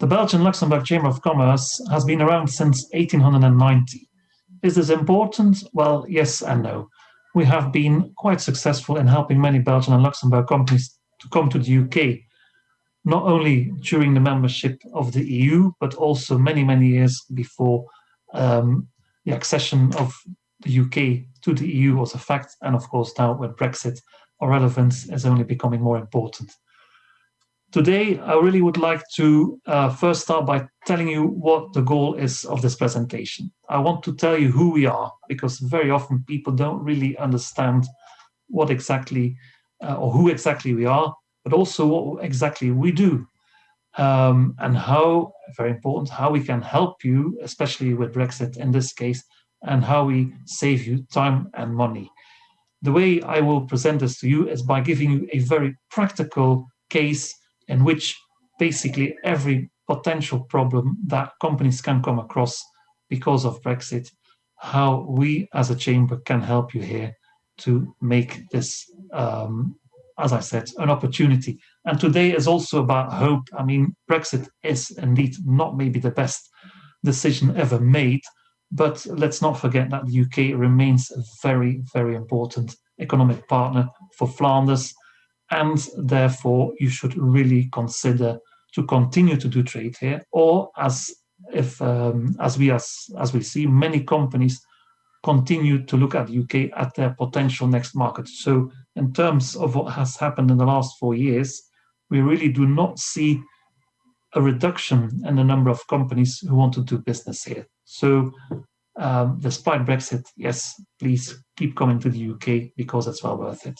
The Belgian-Luxembourg Chamber of Commerce has been around since 1890. Is this important? Well, yes and no. We have been quite successful in helping many Belgian and Luxembourg companies to come to the UK, not only during the membership of the EU, but also many, many years before the accession of the UK to the EU was a fact. And of course, now with Brexit, our relevance is only becoming more important. Today, I really would like to first start by telling you what the goal is of this presentation. I want to tell you who we are, because very often people don't really understand what exactly or who exactly we are, but also what exactly we do, and how, very important, how we can help you, especially with Brexit in this case, and how we save you time and money. The way I will present this to you is by giving you a very practical case in which basically every potential problem that companies can come across because of Brexit, how we as a chamber can help you here to make this, as I said, an opportunity. And today is also about hope. I mean, Brexit is indeed not maybe the best decision ever made, but let's not forget that the UK remains a very, very important economic partner for Flanders, and therefore you should really consider to continue to do trade here, or as we see many companies continue to look at the UK at their potential next market. So in terms of what has happened in the last 4 years, we really do not see a reduction in the number of companies who want to do business here. So despite Brexit, yes, please keep coming to the UK because it's well worth it.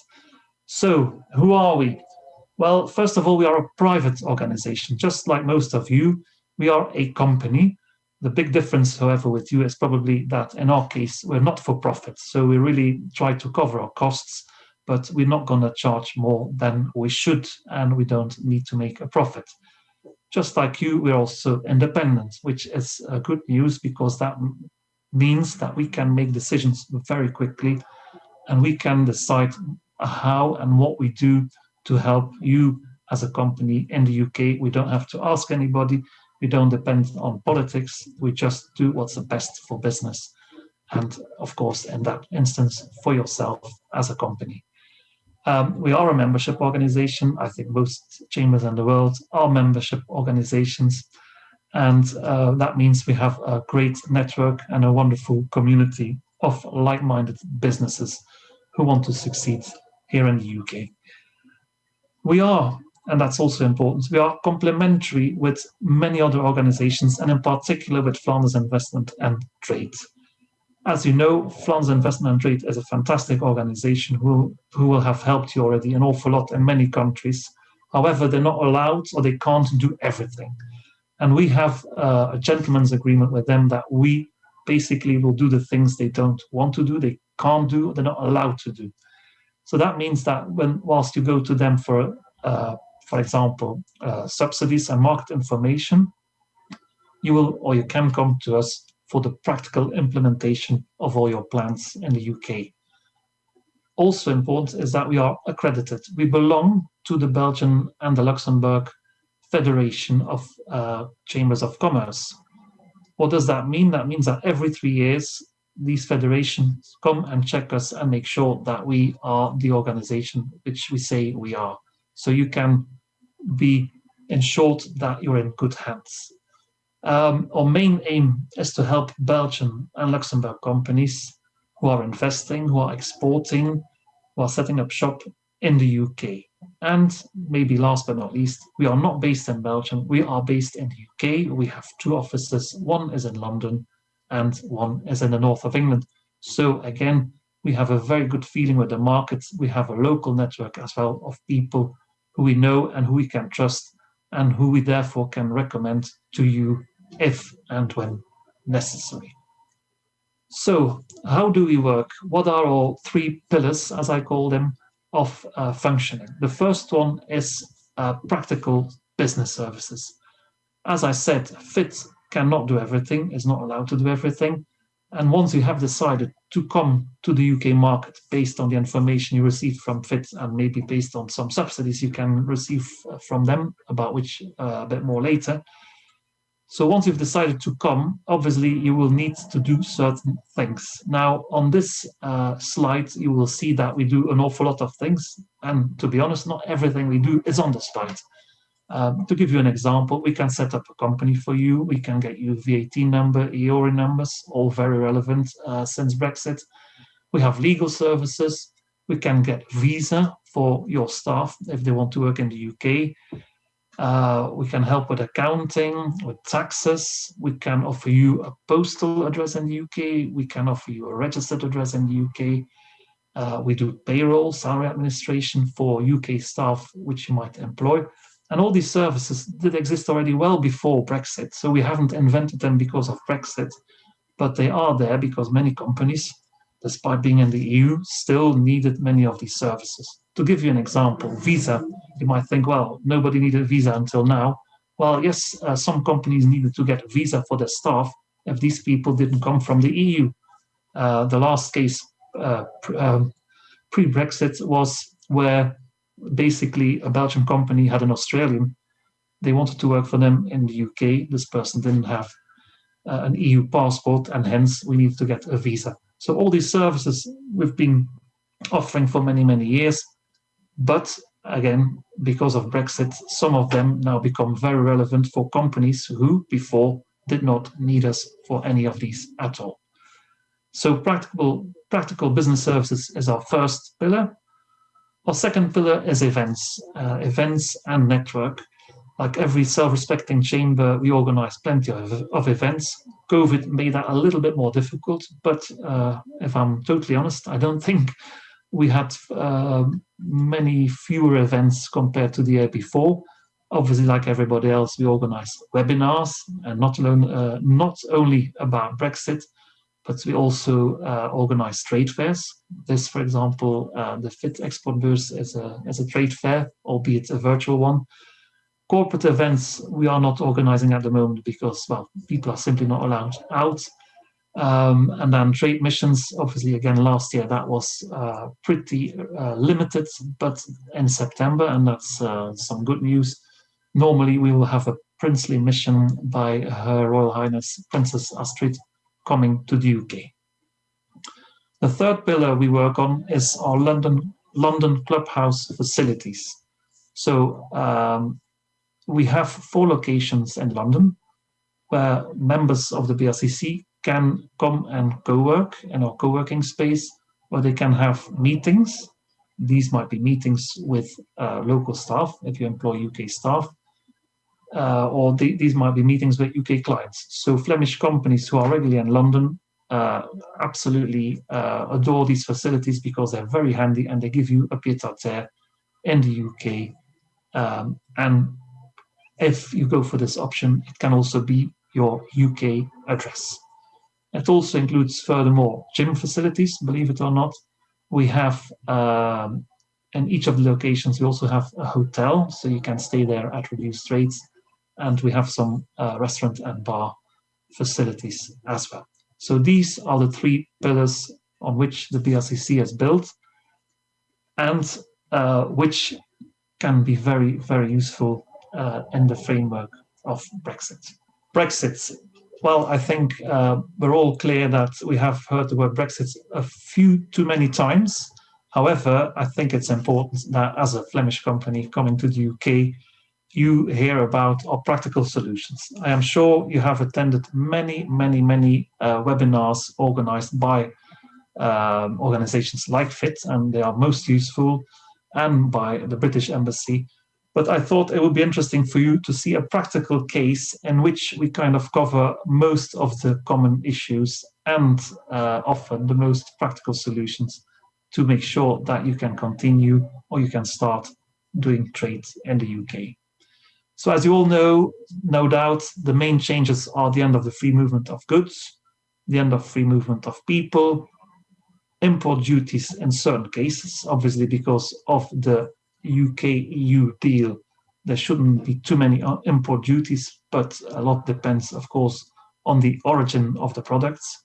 So who are we? Well, first of all, we are a private organization. Just like most of you, we are a company. The big difference, however, with you is probably that in our case, we're not for profit. So we really try to cover our costs, but we're not going to charge more than we should, and we don't need to make a profit. Just like you, we're also independent, which is good news because that means that we can make decisions very quickly and we can decide how and what we do to help you as a company in the UK. We don't have to ask anybody. We don't depend on politics. We just do what's the best for business. And of course, in that instance, for yourself as a company. We are a membership organization. I think most chambers in the world are membership organizations. And that means we have a great network and a wonderful community of like-minded businesses who want to succeed here in the UK. We are, and that's also important, we are complementary with many other organizations, and in particular with Flanders Investment and Trade. As you know, Flanders Investment and Trade is a fantastic organization who will have helped you already an awful lot in many countries. However, they're not allowed or they can't do everything. And we have a gentleman's agreement with them that we basically will do the things they don't want to do, they can't do, they're not allowed to do. So that means that whilst you go to them for example, subsidies and market information, you will or you can come to us for the practical implementation of all your plans in the UK. Also important is that we are accredited. We belong to the Belgian and the Luxembourg Federation of Chambers of Commerce. What does that mean? That means that every 3 years, these federations come and check us and make sure that we are the organization which we say we are. So you can be ensured that you're in good hands. Our main aim is to help Belgian and Luxembourg companies who are investing, who are exporting, who are setting up shop in the UK. And maybe last but not least, we are not based in Belgium, we are based in the UK. We have 2 offices, one is in London and one is in the north of England. So again, we have a very good feeling with the market. We have a local network as well of people who we know and who we can trust and who we therefore can recommend to you if and when necessary. So how do we work? What are our 3 pillars, as I call them, of functioning? The first one is practical business services. As I said, FIT cannot do everything, is not allowed to do everything. And once you have decided to come to the UK market based on the information you received from FIT and maybe based on some subsidies you can receive from them, about which a bit more later, So once you've decided to come, obviously you will need to do certain things. Now, on this slide, you will see that we do an awful lot of things. And to be honest, not everything we do is on the slide. To give you an example, we can set up a company for you. We can get you VAT number, EORI numbers, all very relevant since Brexit. We have legal services. We can get visa for your staff if they want to work in the UK. We can help with accounting, with taxes. We can offer you a postal address in the UK. We can offer you a registered address in the UK. We do payroll, salary administration for UK staff, which you might employ. And all these services did exist already well before Brexit. So we haven't invented them because of Brexit, but they are there because many companies, despite being in the EU, still needed many of these services. To give you an example, visa, you might think, well, nobody needed a visa until now. Well, yes, some companies needed to get a visa for their staff if these people didn't come from the EU. The last case pre-Brexit was where basically a Belgian company had an Australian. They wanted to work for them in the UK. This person didn't have an EU passport, and hence we need to get a visa. So all these services we've been offering for many, many years. But again, because of Brexit, some of them now become very relevant for companies who before did not need us for any of these at all. So practical business services is our first pillar. Our second pillar is events, events and network. Like every self-respecting chamber, we organize plenty of events. COVID made that a little bit more difficult, but if I'm totally honest, I don't think we had many fewer events compared to the year before. Obviously, like everybody else, we organized webinars, and not only about Brexit, but we also organized trade fairs. This, for example, the FIT Exportbeurs is a trade fair, albeit a virtual one. Corporate events we are not organizing at the moment because, well, people are simply not allowed out. And then trade missions, obviously, again, last year that was pretty limited, but in September, and that's some good news. Normally, we will have a princely mission by Her Royal Highness Princess Astrid coming to the UK. The third pillar we work on is our London clubhouse facilities. So we have 4 locations in London where members of the BRCC can come and co-work in our co-working space, where they can have meetings. These might be meetings with local staff, if you employ UK staff, or these might be meetings with UK clients. So Flemish companies who are regularly in London absolutely adore these facilities because they're very handy and they give you a pied-à-terre in the UK. And if you go for this option, it can also be your UK address. It also includes, furthermore, gym facilities, believe it or not. We have, in each of the locations, we also have a hotel, so you can stay there at reduced rates. And we have some restaurant and bar facilities as well. So these are the 3 pillars on which the BRCC is built, and which can be very, very useful in the framework of Brexit. Brexit. Well, I think we're all clear that we have heard the word Brexit a few too many times. However, I think it's important that as a Flemish company coming to the UK, you hear about our practical solutions. I am sure you have attended many webinars organized by organizations like FIT, and they are most useful, and by the British Embassy. But I thought it would be interesting for you to see a practical case in which we kind of cover most of the common issues and offer the most practical solutions to make sure that you can continue or you can start doing trade in the UK. So as you all know, no doubt, the main changes are the end of the free movement of goods, the end of free movement of people, import duties in certain cases, obviously because of the UK-EU deal, there shouldn't be too many import duties, but a lot depends, of course, on the origin of the products,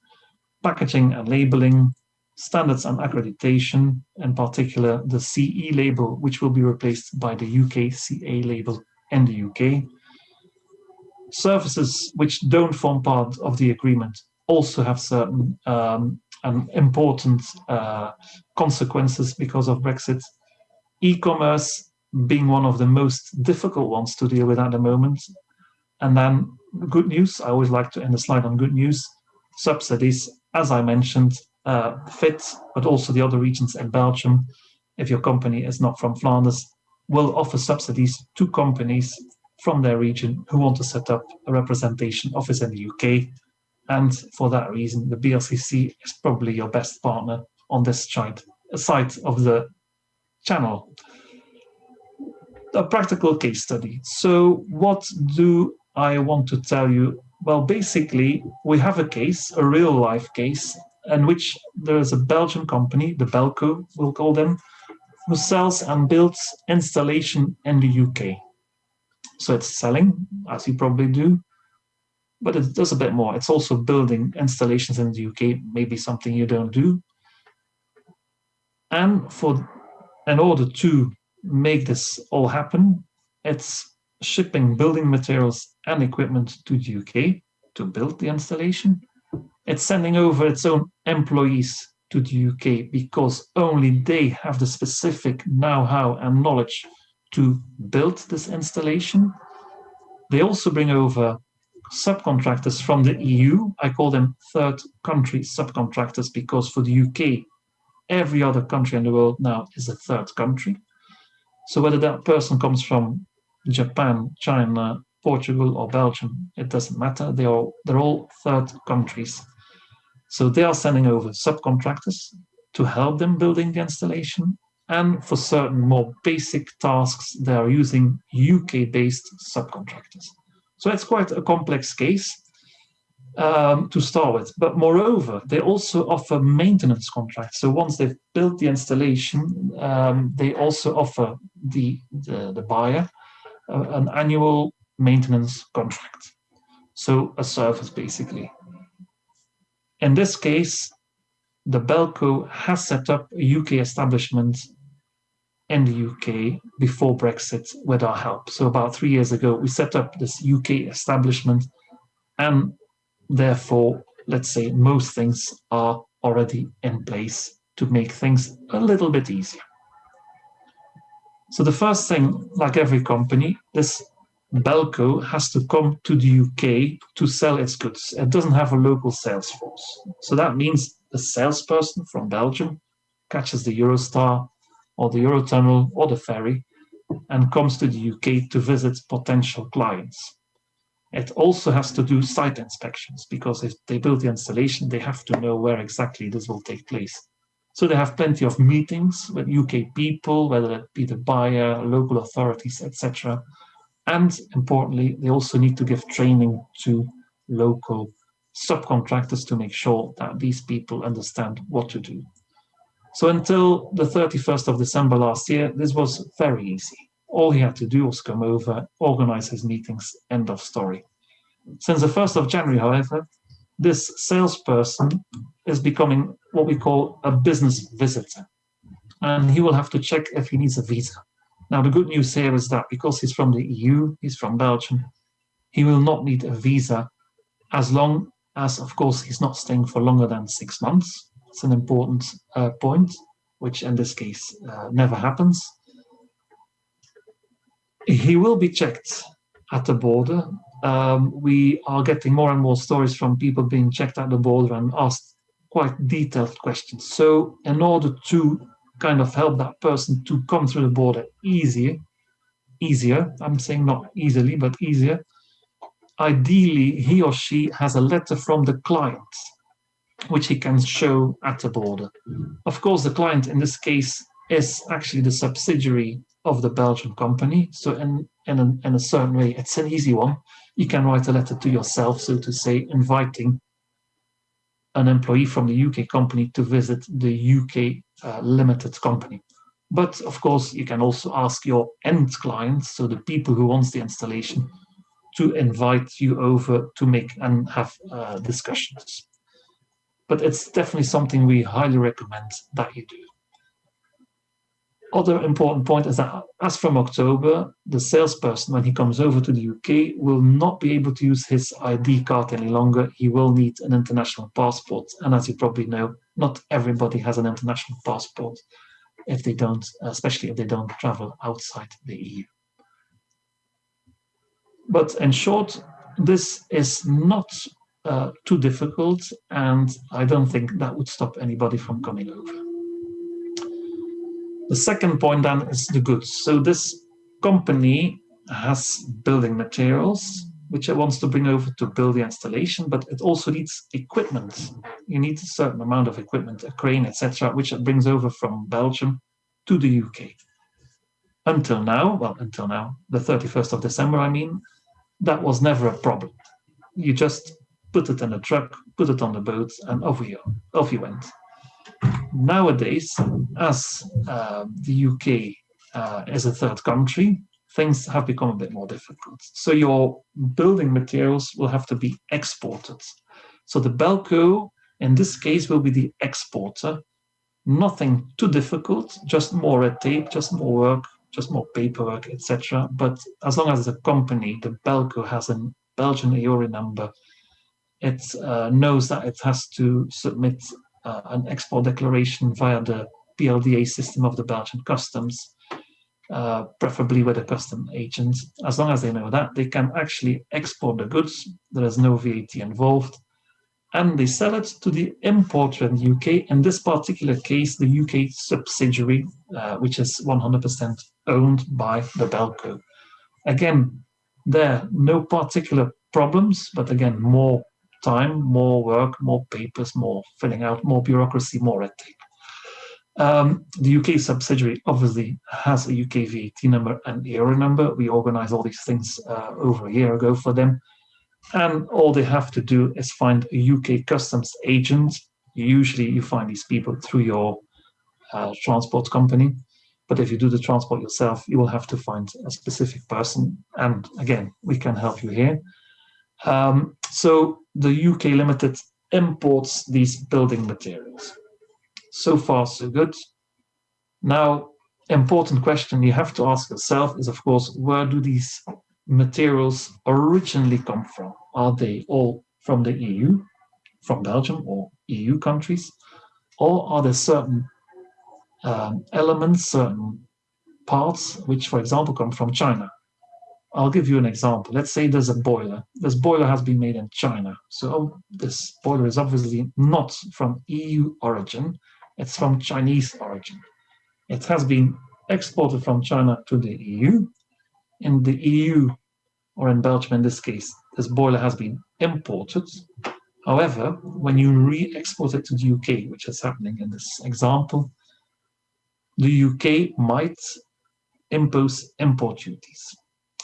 packaging and labeling, standards and accreditation, in particular the CE label, which will be replaced by the UK CA label in the UK. Services which don't form part of the agreement also have certain and important consequences because of Brexit. E-commerce being one of the most difficult ones to deal with at the moment. And then good news, I always like to end the slide on good news. Subsidies, as I mentioned, fit, but also the other regions in Belgium, if your company is not from Flanders, will offer subsidies to companies from their region who want to set up a representation office in the UK. And for that reason, the BLCC is probably your best partner on this side of the channel. A practical case study. So what do I want to tell you? Well, basically, we have a case, a real life case, in which there is a Belgian company, the Belco, we'll call them, who sells and builds installation in the UK. So it's selling, as you probably do, but it does a bit more. It's also building installations in the UK, maybe something you don't do. And in order to make this all happen, it's shipping building materials and equipment to the UK to build the installation. It's sending over its own employees to the UK because only they have the specific know-how and knowledge to build this installation. They also bring over subcontractors from the EU. I call them third country subcontractors because for the UK, every other country in the world now is a third country. So whether that person comes from Japan, China, Portugal, or Belgium, it doesn't matter. They're all third countries. So they are sending over subcontractors to help them building the installation. And for certain more basic tasks, they are using UK-based subcontractors. So it's quite a complex case to start with. But moreover, they also offer maintenance contracts. So once they've built the installation, they also offer the buyer an annual maintenance contract. So a service, basically. In this case, the Belco has set up a UK establishment in the UK before Brexit with our help. So about 3 years ago, we set up this UK establishment, and therefore, let's say most things are already in place to make things a little bit easier. So the first thing, like every company, this Belco has to come to the UK to sell its goods. It doesn't have a local sales force. So that means the salesperson from Belgium catches the Eurostar or the Eurotunnel or the ferry and comes to the UK to visit potential clients. It also has to do site inspections because if they build the installation, they have to know where exactly this will take place. So they have plenty of meetings with UK people, whether it be the buyer, local authorities, etc. And importantly, they also need to give training to local subcontractors to make sure that these people understand what to do. So until the 31st of December last year, this was very easy. All he had to do was come over, organize his meetings, end of story. Since the 1st of January, however, this salesperson is becoming what we call a business visitor. And he will have to check if he needs a visa. Now, the good news here is that because he's from the EU, he's from Belgium, he will not need a visa as long as, of course, he's not staying for longer than 6 months. It's an important point, which in this case never happens. He will be checked at the border. We are getting more and more stories from people being checked at the border and asked quite detailed questions. So in order to kind of help that person to come through the border easier, I'm saying not easily, but easier, ideally he or she has a letter from the client, which he can show at the border. Of course, the client in this case is actually the subsidiary of the Belgian company. So in a certain way, it's an easy one. You can write a letter to yourself, so to say, inviting an employee from the UK company to visit the UK limited company. But of course, you can also ask your end clients, so the people who wants the installation, to invite you over to make and have discussions. But it's definitely something we highly recommend that you do. Other important point is that as from October, the salesperson, when he comes over to the UK, will not be able to use his ID card any longer. He will need an international passport. And as you probably know, not everybody has an international passport if they don't, especially if they don't travel outside the EU. But in short, this is not too difficult, and I don't think that would stop anybody from coming over. The second point then is the goods. So this company has building materials, which it wants to bring over to build the installation, but it also needs equipment. You need a certain amount of equipment, a crane, etc., which it brings over from Belgium to the UK. Until now, the 31st of December, that was never a problem. You just put it in a truck, put it on the boat, and off you went. Nowadays, as the UK is a third country, things have become a bit more difficult. So your building materials will have to be exported. So the Belco, in this case, will be the exporter. Nothing too difficult, just more red tape, just more work, just more paperwork, etc. But as long as the company, the Belco, has a Belgian EORI number, it knows that it has to submit an export declaration via the PLDA system of the Belgian customs, preferably with a custom agent. As long as they know that, they can actually export the goods. There is no VAT involved. And they sell it to the importer in the UK. In this particular case, the UK subsidiary, which is 100% owned by the Belco. Again, there are no particular problems, but again, more time, more work, more papers, more filling out, more bureaucracy, more red tape. The UK subsidiary obviously has a UK VAT number and EORI number. We organized all these things over a year ago for them. And all they have to do is find a UK customs agent. Usually you find these people through your transport company. But if you do the transport yourself, you will have to find a specific person. And again, we can help you here. So the UK Limited imports these building materials. So far, so good. Now, important question you have to ask yourself is, of course, where do these materials originally come from? Are they all from the EU, from Belgium or EU countries? Or are there certain elements, certain parts, which, for example, come from China? I'll give you an example. Let's say there's a boiler. This boiler has been made in China. So this boiler is obviously not from EU origin. It's from Chinese origin. It has been exported from China to the EU. In the EU, or in Belgium in this case, this boiler has been imported. However, when you re-export it to the UK, which is happening in this example, the UK might impose import duties.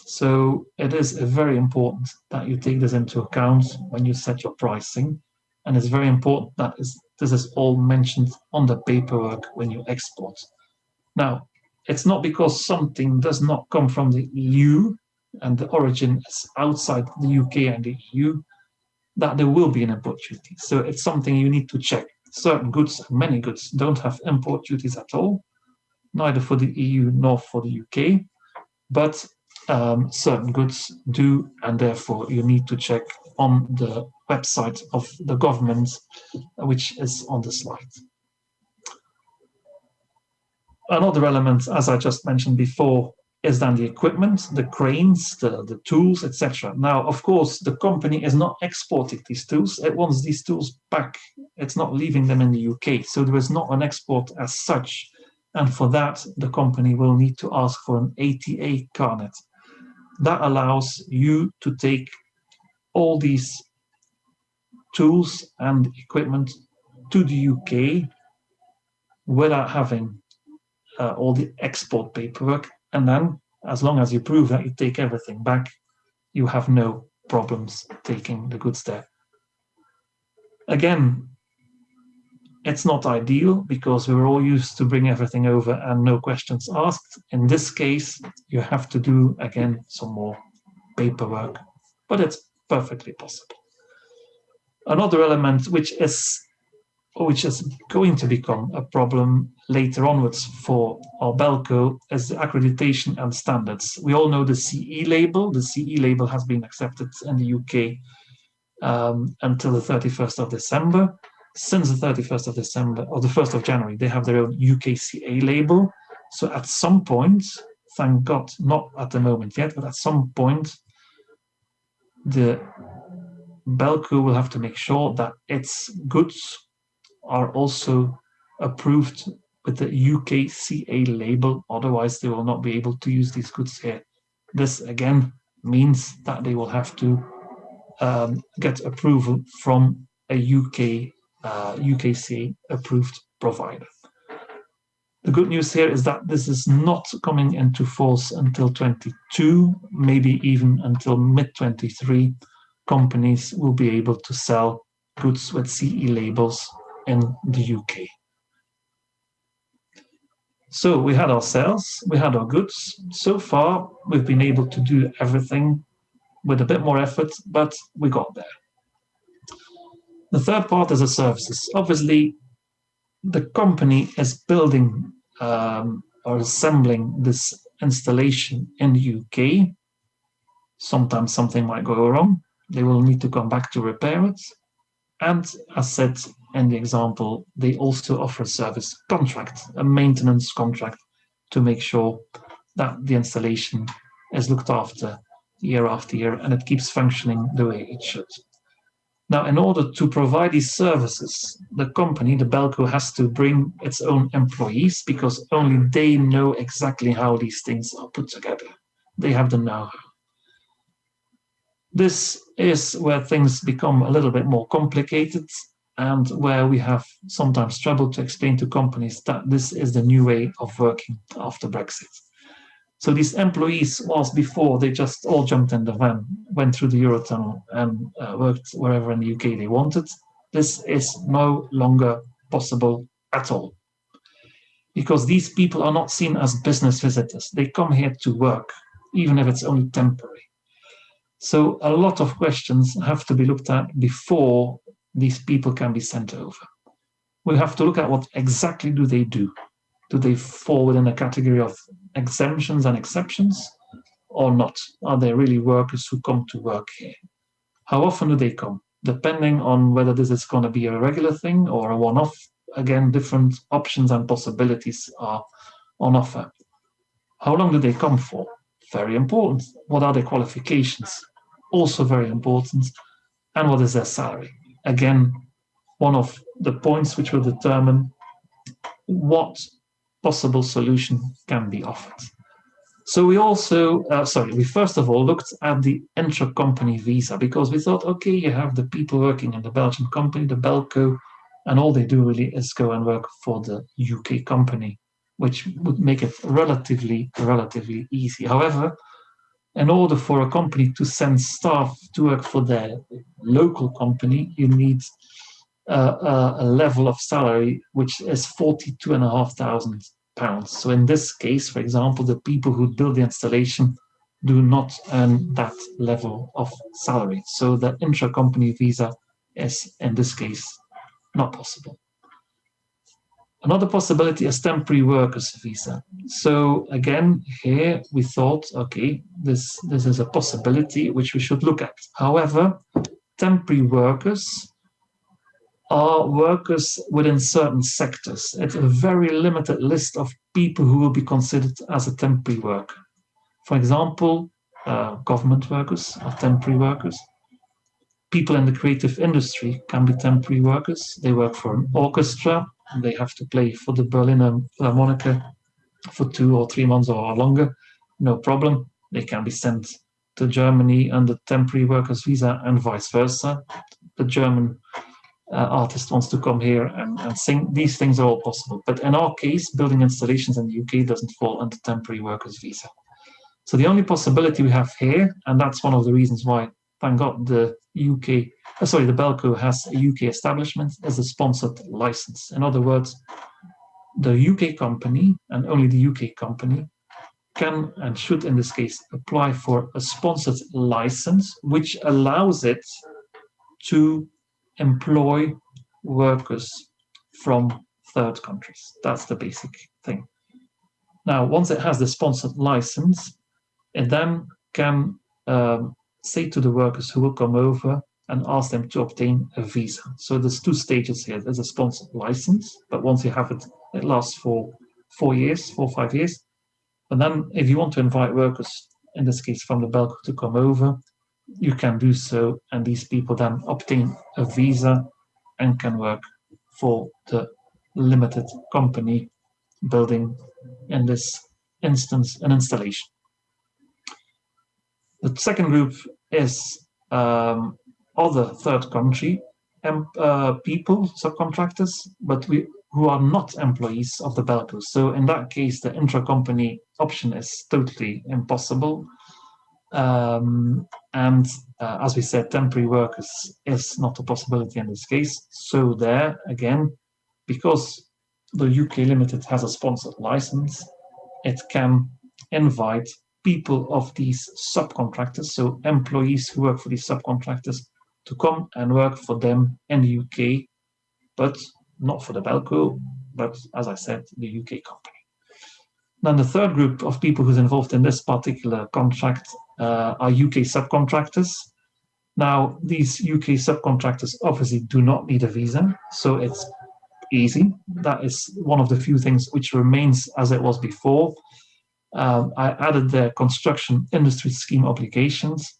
So it is very important that you take this into account when you set your pricing. And it's very important that this is all mentioned on the paperwork when you export. Now, it's not because something does not come from the EU and the origin is outside the UK and the EU that there will be an import duty. So it's something you need to check. Certain goods, many goods, don't have import duties at all, neither for the EU nor for the UK, but certain goods do, and therefore you need to check on the website of the government, which is on the slide. Another element, as I just mentioned before, is then the equipment, the cranes, the tools, etc. Now, of course, the company is not exporting these tools. It wants these tools back. It's not leaving them in the UK. So there is not an export as such. And for that, the company will need to ask for an ATA carnet. That allows you to take all these tools and equipment to the UK without having all the export paperwork. And then, as long as you prove that you take everything back, you have no problems taking the goods there. Again, it's not ideal because we were all used to bring everything over and no questions asked. In this case, you have to do, again, some more paperwork, but it's perfectly possible. Another element which is which is going to become a problem later onwards for our Belco, is the accreditation and standards. We all know the CE label. The CE label has been accepted in the UK until the 31st of December. Since the 31st of December or the 1st of January, they have their own UKCA label. So at some point, thank God, not at the moment yet, but at some point, the Belco will have to make sure that its goods are also approved with the UKCA label. Otherwise, they will not be able to use these goods here. This again means that they will have to get approval from a UKCA approved provider. The good news here is that this is not coming into force until 22, maybe even until mid-23. Companies will be able to sell goods with CE labels in the UK. So we had our sales, we had our goods. So far, we've been able to do everything with a bit more effort, but we got there. The third part is the services. Obviously, the company is building or assembling this installation in the UK. Sometimes something might go wrong. They will need to come back to repair it. And as said in the example, they also offer a service contract, a maintenance contract, to make sure that the installation is looked after year after year and it keeps functioning the way it should. Now, in order to provide these services, the company, the Belco, has to bring its own employees because only they know exactly how these things are put together. They have the know-how. This is where things become a little bit more complicated and where we have sometimes trouble to explain to companies that this is the new way of working after Brexit. So these employees, whilst before they just all jumped in the van, went through the Eurotunnel and worked wherever in the UK they wanted, this is no longer possible at all. Because these people are not seen as business visitors. They come here to work, even if it's only temporary. So a lot of questions have to be looked at before these people can be sent over. We have to look at what exactly do they do. Do they fall within a category of exemptions and exceptions or not? Are they really workers who come to work here? How often do they come? Depending on whether this is going to be a regular thing or a one-off, again, different options and possibilities are on offer. How long do they come for? Very important. What are their qualifications? Also very important. And what is their salary? Again, one of the points which will determine what possible solution can be offered. So we also, we first of all looked at the intra-company visa because we thought, okay, you have the people working in the Belgian company, the Belco, and all they do really is go and work for the UK company, which would make it relatively easy. However, in order for a company to send staff to work for their local company, you need a level of salary which is £42,500. So in this case, for example, the people who build the installation do not earn that level of salary. So the intra-company visa is, in this case, not possible. Another possibility is temporary workers visa. So again, here we thought, okay, this is a possibility which we should look at. However, temporary workers are workers within certain sectors. It's a very limited list of people who will be considered as a temporary worker. For example, government workers are temporary workers. People in the creative industry can be temporary workers. They work for an orchestra. They have to play for the Berliner Philharmonic for 2 or 3 months or longer. No problem. They can be sent to Germany under temporary workers visa and vice versa. The German artist wants to come here and sing. These things are all possible. But in our case, building installations in the UK doesn't fall under temporary workers visa. So the only possibility we have here, and that's one of the reasons why, thank God, the Belco has a UK establishment, is a sponsored license. In other words, the UK company, and only the UK company, can and should in this case apply for a sponsored license, which allows it to employ workers from third countries. That's the basic thing. Now, once it has the sponsored license, it then can say to the workers who will come over and ask them to obtain a visa. So there's two stages here. There's a sponsored license, but once you have it, it lasts for 4 or 5 years. And then if you want to invite workers, in this case from the Belco, to come over, you can do so. And these people then obtain a visa and can work for the limited company building, in this instance, an installation. The second group is other third country people, subcontractors, but who are not employees of the Belco. So in that case, the intra-company option is totally impossible. And as we said, temporary workers is not a possibility in this case. So there, again, because the UK Limited has a sponsored license, it can invite people of these subcontractors, so employees who work for these subcontractors, to come and work for them in the UK, but not for the Belco, but as I said, the UK company. Then the third group of people who's involved in this particular contract are UK subcontractors. Now, these UK subcontractors obviously do not need a visa, so it's easy. That is one of the few things which remains as it was before. I added the construction industry scheme obligations.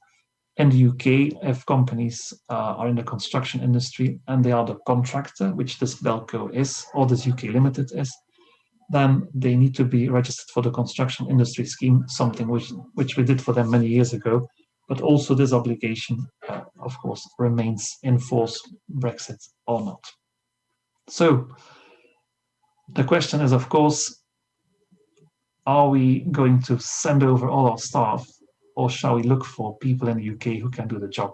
In the UK, if companies are in the construction industry and they are the contractor, which this Belco is, or this UK Limited is, then they need to be registered for the construction industry scheme, something which we did for them many years ago. But also this obligation, of course, remains in force, Brexit or not. So the question is, of course, are we going to send over all our staff, or shall we look for people in the UK who can do the job?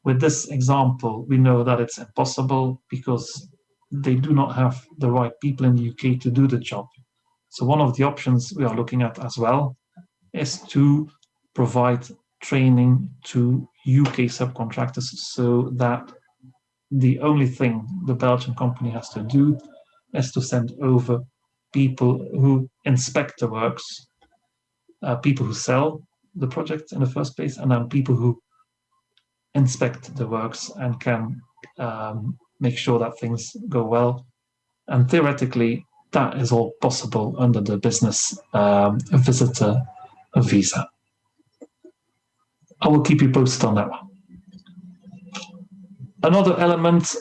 With this example, we know that it's impossible because they do not have the right people in the UK to do the job. So one of the options we are looking at as well is to provide training to UK subcontractors, so that the only thing the Belgian company has to do is to send over people who inspect the works, people who sell the project in the first place, and then people who inspect the works and can make sure that things go well. And theoretically, that is all possible under the business visitor visa. I will keep you posted on that one. Another element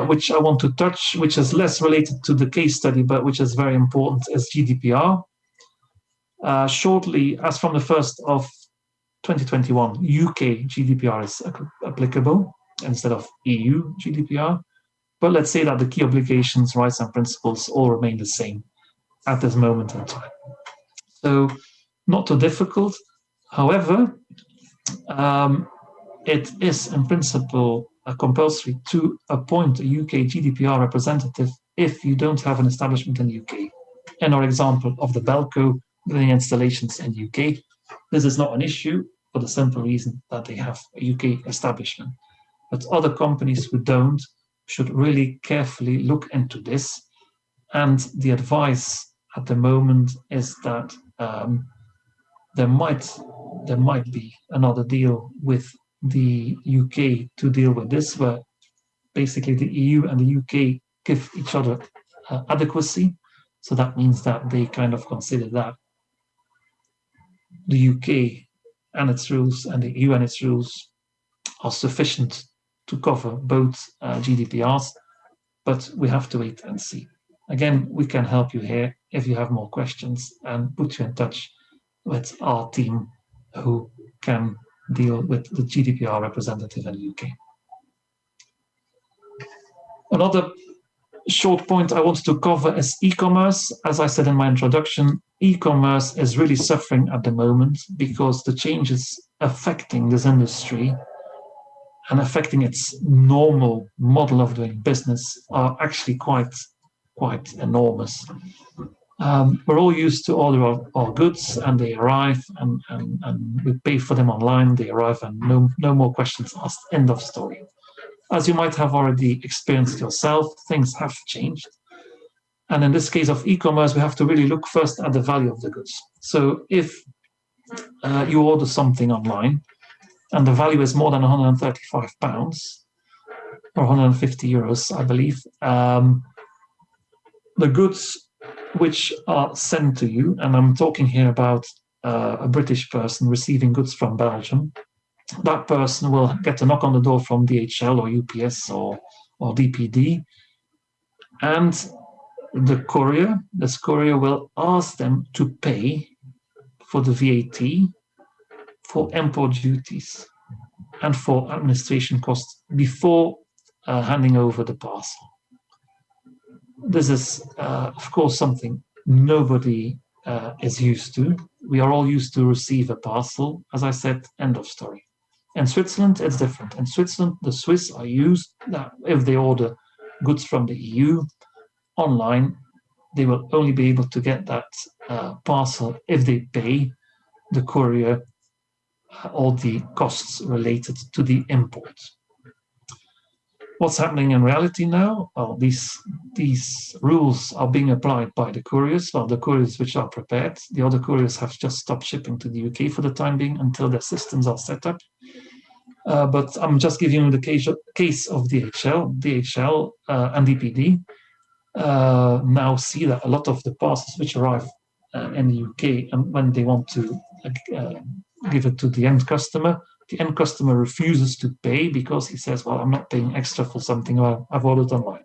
which I want to touch, which is less related to the case study, but which is very important, is GDPR. Shortly, as from the 1st of 2021, UK GDPR is applicable instead of EU GDPR. But let's say that the key obligations, rights and principles all remain the same at this moment in time. So not too difficult. However, it is in principle compulsory to appoint a UK GDPR representative if you don't have an establishment in the UK. In our example of the Belco doing installations in the UK, this is not an issue for the simple reason that they have a UK establishment. But other companies who don't should really carefully look into this. And the advice at the moment is that there might be another deal with the UK to deal with this, where basically the EU and the UK give each other adequacy. So that means that they kind of consider that the UK and its rules and the EU and its rules are sufficient to cover both GDPRs, but we have to wait and see. Again, we can help you here if you have more questions and put you in touch with our team who can deal with the GDPR representative in the UK. Another short point I wanted to cover is e-commerce. As I said in my introduction, e-commerce is really suffering at the moment because the changes affecting this industry and affecting its normal model of doing business are actually quite enormous. We're all used to order our goods and they arrive and we pay for them online, they arrive and no more questions asked, end of story. as you might have already experienced yourself, things have changed. And in this case of e-commerce, we have to really look first at the value of the goods. So if you order something online and the value is more than £135 or €150, I believe, the goods which are sent to you, and I'm talking here about a British person receiving goods from Belgium, that person will get a knock on the door from DHL or UPS or DPD, and this courier will ask them to pay for the VAT, for import duties, and for administration costs before handing over the parcel. This is, of course, something nobody is used to. We are all used to receive a parcel. As I said, end of story. In Switzerland, it's different. In Switzerland, the Swiss are used that if they order goods from the EU online, they will only be able to get that parcel if they pay the courier all the costs related to the import. What's happening in reality now? Well, these rules are being applied by the couriers. Well, the couriers which are prepared. The other couriers have just stopped shipping to the UK for the time being until their systems are set up. But I'm just giving you the case of DHL and DPD now see that a lot of the parcels which arrive in the UK, and when they want to give it to the end customer refuses to pay because he says, well, I'm not paying extra for something I've ordered online.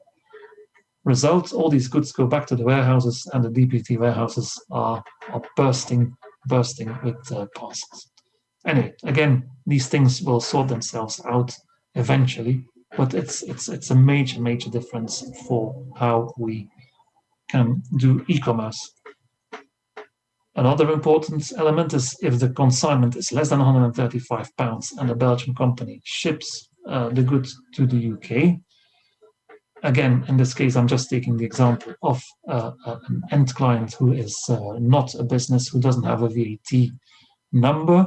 Result, all these goods go back to the warehouses, and the DPD warehouses are bursting with parcels. Anyway, again, these things will sort themselves out eventually, but it's a major difference for how we can do e-commerce. Another important element is if the consignment is less than £135 and a Belgian company ships the goods to the UK. Again, in this case, I'm just taking the example of an end client who is not a business, who doesn't have a VAT number.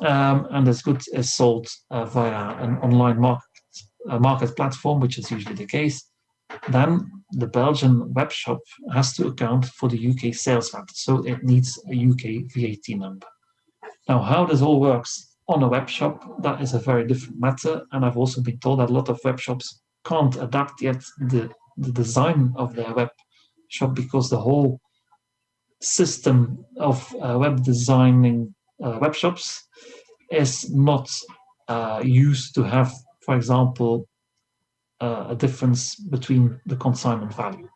And this good is sold via an online market platform, which is usually the case. Then the Belgian web shop has to account for the UK sales VAT, so it needs a UK VAT number. Now, how this all works on a web shop, that is a very different matter, and I've also been told that a lot of web shops can't adapt yet the design of their web shop because the whole system of web designing web shops is not used to have, for example, a difference between the consignment value.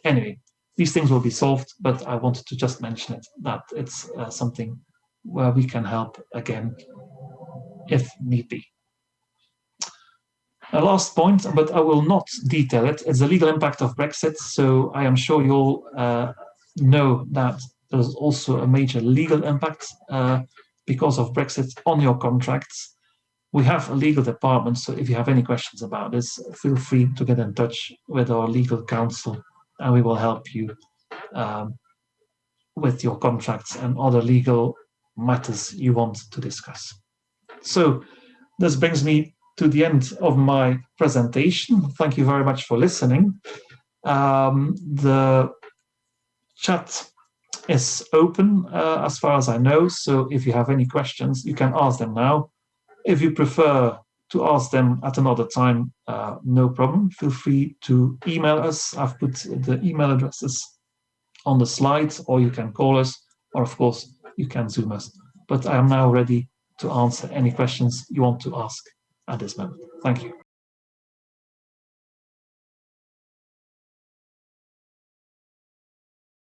Anyway, these things will be solved, but I wanted to just mention it, that it's something where we can help again if need be. A last point, but I will not detail it. It's the legal impact of Brexit. So I am sure you all know that there's also a major legal impact because of Brexit on your contracts. We have a legal department, so if you have any questions about this, feel free to get in touch with our legal counsel, and we will help you with your contracts and other legal matters you want to discuss. So this brings me to the end of my presentation. Thank you very much for listening. The chat is open as far as I know, so if you have any questions, you can ask them now. If you prefer to ask them at another time, no problem. Feel free to email us. I've put the email addresses on the slides, or you can call us, or of course, you can Zoom us. But I am now ready to answer any questions you want to ask at this moment. Thank you.